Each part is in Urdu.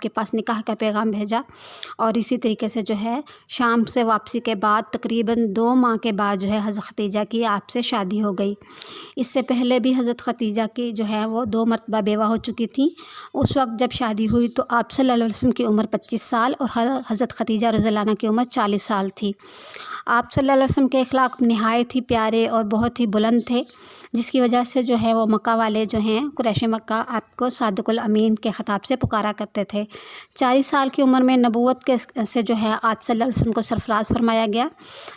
آپ کے پاس نکاح کا پیغام بھیجا، اور اسی طریقے سے جو ہے شام سے واپسی کے بعد تقریباً 2 ماہ کے بعد جو ہے حضرت ختیجہ کی آپ سے شادی ہو گئی۔ اس سے پہلے بھی حضرت ختیجہ کی جو ہے وہ 2 مرتبہ بیوہ ہو چکی تھیں۔ اس وقت جب شادی ہوئی تو آپ صلی اللہ علیہ وسلم کی عمر 25 سال اور حضرت ختیجہ رضی اللہ عنہ کی عمر 40 سال تھی۔ آپ صلی اللہ علیہ وسلم کے اخلاق نہایت ہی پیارے اور بہت ہی بلند تھے، جس کی وجہ سے جو ہے وہ مکہ والے جو ہیں قریش مکہ آپ کو صادق الامین کے خطاب سے پکارا کرتے تھے۔ 40 سال کی عمر میں نبوت کے سے جو ہے آپ صلی اللہ علیہ وسلم کو سرفراز فرمایا گیا،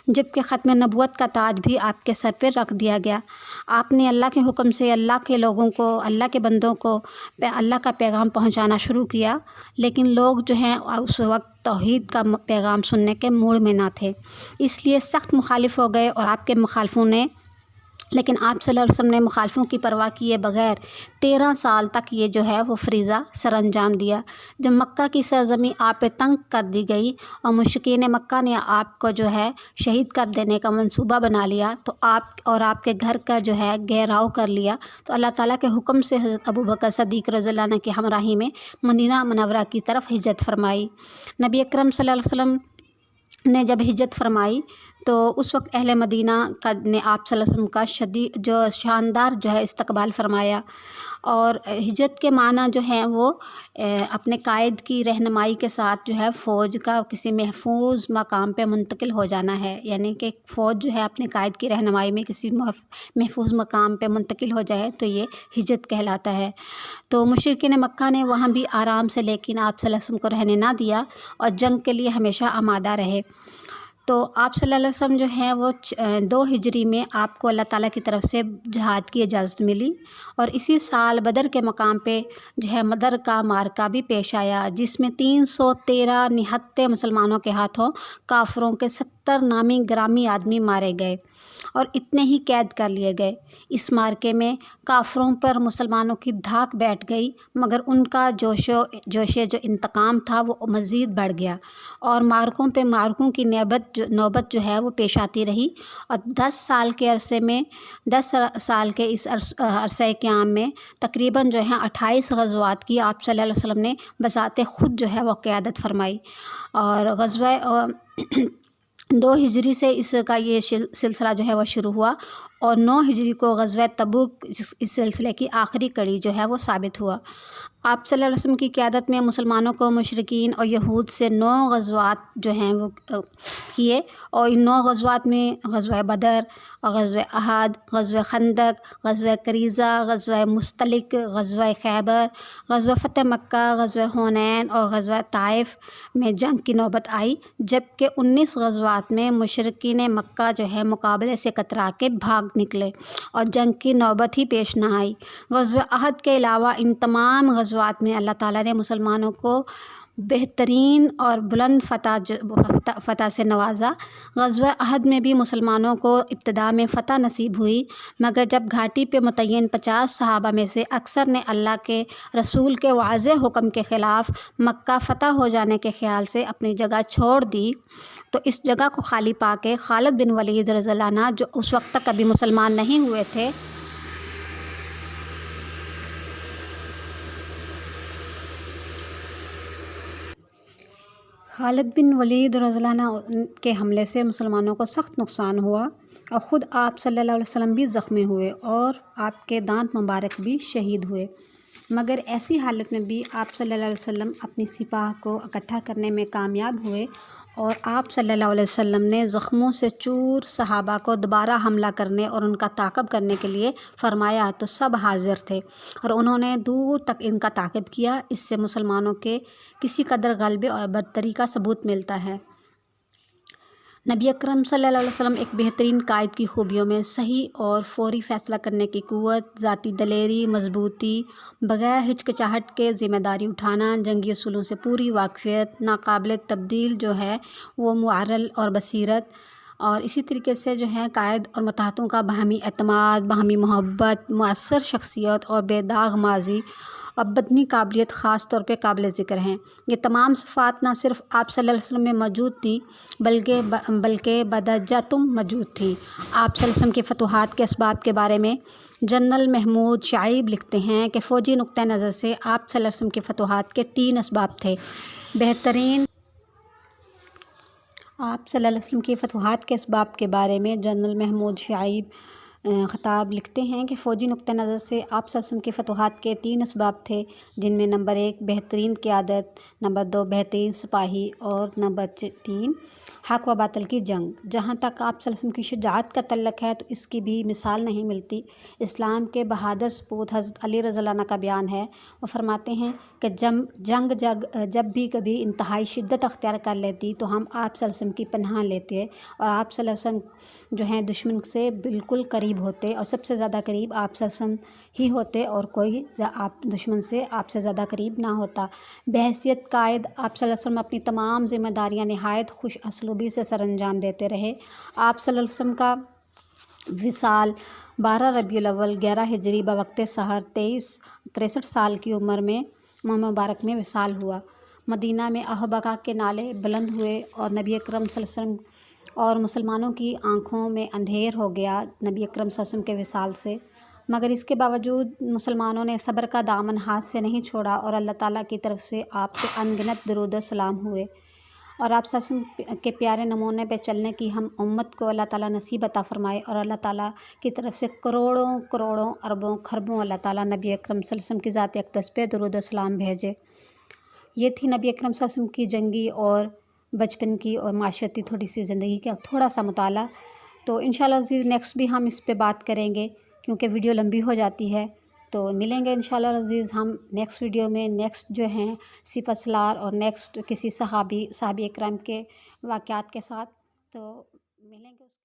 جبکہ ختم نبوت کا تاج بھی آپ کے سر پہ رکھ دیا گیا۔ آپ نے اللہ کے حکم سے اللہ کے لوگوں کو، اللہ کے بندوں کو اللہ کا پیغام پہنچانا شروع کیا، لیکن لوگ جو ہیں اس وقت توحید کا پیغام سننے کے موڈ میں نہ تھے، اس لیے سخت مخالف ہو گئے، اور آپ کے مخالفوں نے، لیکن آپ صلی اللہ علیہ وسلم نے مخالفوں کی پرواہ کیے بغیر 13 سال تک یہ جو ہے وہ فریضہ سر انجام دیا۔ جب مکہ کی سرزمین آپ پہ تنگ کر دی گئی اور مشرکین مکہ نے آپ کو جو ہے شہید کر دینے کا منصوبہ بنا لیا، تو آپ کے گھر کا جو ہے گھیراؤ کر لیا، تو اللہ تعالیٰ کے حکم سے حضرت ابوبکر صدیق رضی اللہ عنہ کی ہمراہی میں مدینہ منورہ کی طرف ہجرت فرمائی۔ نبی اکرم صلی اللہ علیہ وسلم نے جب ہجرت فرمائی تو اس وقت اہل مدینہ نے آپ صلی اللہ علیہ وسلم کا شاندار جو ہے استقبال فرمایا، اور ہجرت کے معنی جو ہیں وہ اپنے قائد کی رہنمائی کے ساتھ جو ہے فوج کا کسی محفوظ مقام پہ منتقل ہو جانا ہے، یعنی کہ فوج جو ہے اپنے قائد کی رہنمائی میں کسی محفوظ مقام پہ منتقل ہو جائے تو یہ ہجرت کہلاتا ہے۔ تو مشرکین مکہ نے وہاں بھی آرام سے لیکن آپ صلی اللہ علیہ وسلم کو رہنے نہ دیا، اور جنگ کے لیے ہمیشہ آمادہ رہے۔ تو آپ صلی اللہ علیہ وسلم جو ہیں وہ 2 ہجری میں آپ کو اللہ تعالیٰ کی طرف سے جہاد کی اجازت ملی، اور اسی سال بدر کے مقام پہ جو ہے بدر کا معرکہ بھی پیش آیا، جس میں 313 نہتے مسلمانوں کے ہاتھوں کافروں کے 70 نامی گرامی آدمی مارے گئے اور اتنے ہی قید کر لیے گئے۔ اس معرکے میں کافروں پر مسلمانوں کی دھاک بیٹھ گئی، مگر ان کا جوش جو انتقام تھا وہ مزید بڑھ گیا، اور معرکوں کی نوبت جو ہے وہ پیش آتی رہی، اور 10 سال کے اس عرصۂ قیام میں تقریباً جو ہے 28 غزوات کی آپ صلی اللہ علیہ وسلم نے بذات خود جو ہے وہ قیادت فرمائی۔ اور غزوہ 2 ہجری سے اس کا یہ سلسلہ جو ہے وہ شروع ہوا، اور 9 ہجری کو غزوہ تبوک اس سلسلے کی آخری کڑی جو ہے وہ ثابت ہوا۔ آپ صلی اللہ علیہ وسلم کی قیادت میں مسلمانوں کو مشرکین اور یہود سے 9 غزوات جو ہیں وہ کیے، اور ان 9 غزوات میں غزوہ بدر اور غزوہ احد، غزوہ خندق، غزوہ کریزہ، غزوہ مستلق، غزوہ خیبر، غزوہ فتح مکہ، غزوہ حنین اور غزوہ طائف میں جنگ کی نوبت آئی، جبکہ 19 غزوات میں مشرکین مکہ جو ہے مقابلے سے کترا کے بھاگ نکلے اور جنگ کی نوبت ہی پیش نہ آئی۔ غزوہ احد کے علاوہ ان تمام غزوات میں اللہ تعالیٰ نے مسلمانوں کو بہترین اور بلند فتح سے نوازا۔ غزوہ احد میں بھی مسلمانوں کو ابتدا میں فتح نصیب ہوئی، مگر جب گھاٹی پہ متعین 50 صحابہ میں سے اکثر نے اللہ کے رسول کے واضح حکم کے خلاف مکہ فتح ہو جانے کے خیال سے اپنی جگہ چھوڑ دی، تو اس جگہ کو خالی پا کے خالد بن ولید رضی اللہ عنہ، جو اس وقت تک کبھی مسلمان نہیں ہوئے تھے، خالد بن ولید رضی اللہ عنہ کے حملے سے مسلمانوں کو سخت نقصان ہوا، اور خود آپ صلی اللہ علیہ وسلم بھی زخمی ہوئے اور آپ کے دانت مبارک بھی شہید ہوئے۔ مگر ایسی حالت میں بھی آپ صلی اللہ علیہ وسلم اپنی سپاہ کو اکٹھا کرنے میں کامیاب ہوئے، اور آپ صلی اللہ علیہ وسلم نے زخموں سے چور صحابہ کو دوبارہ حملہ کرنے اور ان کا تعاقب کرنے کے لیے فرمایا، تو سب حاضر تھے اور انہوں نے دور تک ان کا تعاقب کیا۔ اس سے مسلمانوں کے کسی قدر غلبے اور برتری کا ثبوت ملتا ہے۔ نبی اکرم صلی اللہ علیہ وسلم ایک بہترین قائد کی خوبیوں میں صحیح اور فوری فیصلہ کرنے کی قوت، ذاتی دلیری، مضبوطی، بغیر ہچکچاہٹ کے ذمہ داری اٹھانا، جنگی اصولوں سے پوری واقفیت، ناقابل تبدیل جو ہے وہ معرل اور بصیرت، اور اسی طریقے سے جو ہے قائد اور متحدوں کا باہمی اعتماد، باہمی محبت، مؤثر شخصیت اور بے داغ ماضی اور بدنی قابلیت خاص طور پہ قابل ذکر ہیں۔ یہ تمام صفات نہ صرف آپ صلی اللہ علیہ وسلم میں موجود تھی بلکہ بدرجہ موجود تھی۔ آپ صلی اللہ علیہ وسلم کی فتوحات کے اسباب کے بارے میں جنرل محمود شعیب لکھتے ہیں کہ فوجی نقطہ نظر سے آپ صلی اللہ علیہ وسلم کی فتوحات کے 3 اسباب تھے۔ بہترین آپ صلی اللہ علیہ وسلم کی فتوحات کے اسباب کے بارے میں جنرل محمود شعیب خطاب لکھتے ہیں کہ فوجی نقطہ نظر سے آپ صلی اللہ علیہ وسلم کی فتوحات کے 3 اسباب تھے، جن میں نمبر 1 بہترین قیادت، نمبر 2 بہترین سپاہی اور نمبر 3 حق و باطل کی جنگ۔ جہاں تک آپ صلی اللہ علیہ وسلم کی شجاعت کا تعلق ہے تو اس کی بھی مثال نہیں ملتی۔ اسلام کے بہادر سپوت حضرت علی رضی اللہ عنہ کا بیان ہے، وہ فرماتے ہیں کہ جب بھی کبھی انتہائی شدت اختیار کر لیتی تو ہم آپ صلی اللہ علیہ وسلم کی پناہ لیتے اور آپ صلی اللہ علیہ وسلم جو ہیں دشمن سے بالکل قریب ہوتے اور سب سے زیادہ قریب آپ صلی اللہ علیہ وسلم ہی ہوتے اور کوئی آپ دشمن سے آپ سے زیادہ قریب نہ ہوتا۔ بحیثیت قائد آپ صلی اللہ علیہ وسلم اپنی تمام ذمہ داریاں نہایت خوش اسلوبی سے سر انجام دیتے رہے۔ آپ صلی اللہ علیہ وسلم کا وصال 12 ربیع الاول 11 ہجری بوقت سحر 63 سال کی عمر میں مبارک میں وصال ہوا۔ مدینہ میں احبقہ کے نعرے بلند ہوئے اور نبی اکرم صلی اللہ علیہ وسلم اور مسلمانوں کی آنکھوں میں اندھیر ہو گیا نبی اکرم صلی اللہ علیہ وسلم کے وصال سے، مگر اس کے باوجود مسلمانوں نے صبر کا دامن ہاتھ سے نہیں چھوڑا اور اللہ تعالیٰ کی طرف سے آپ پہ انگنت درود و سلام ہوئے، اور آپ صلی اللہ علیہ وسلم کے پیارے نمونے پہ چلنے کی ہم امت کو اللہ تعالیٰ نصیب عطا فرمائے، اور اللہ تعالیٰ کی طرف سے کروڑوں اربوں خربوں اللہ تعالیٰ نبی اکرم صلی اللہ علیہ وسلم کی ذات اقدس پہ درود و سلام بھیجے۔ یہ تھی نبی اکرم صلی اللہ علیہ وسلم کی جنگی اور بچپن کی اور معاشرتی تھوڑی سی زندگی کا تھوڑا سا مطالعہ۔ تو انشاءاللہ عزیز نیکسٹ بھی ہم اس پہ بات کریں گے کیونکہ ویڈیو لمبی ہو جاتی ہے، تو ملیں گے انشاءاللہ عزیز ہم نیکسٹ ویڈیو میں نیکسٹ جو ہیں سپہ سالار اور نیکسٹ کسی صحابی اکرام کے واقعات کے ساتھ، تو ملیں گے۔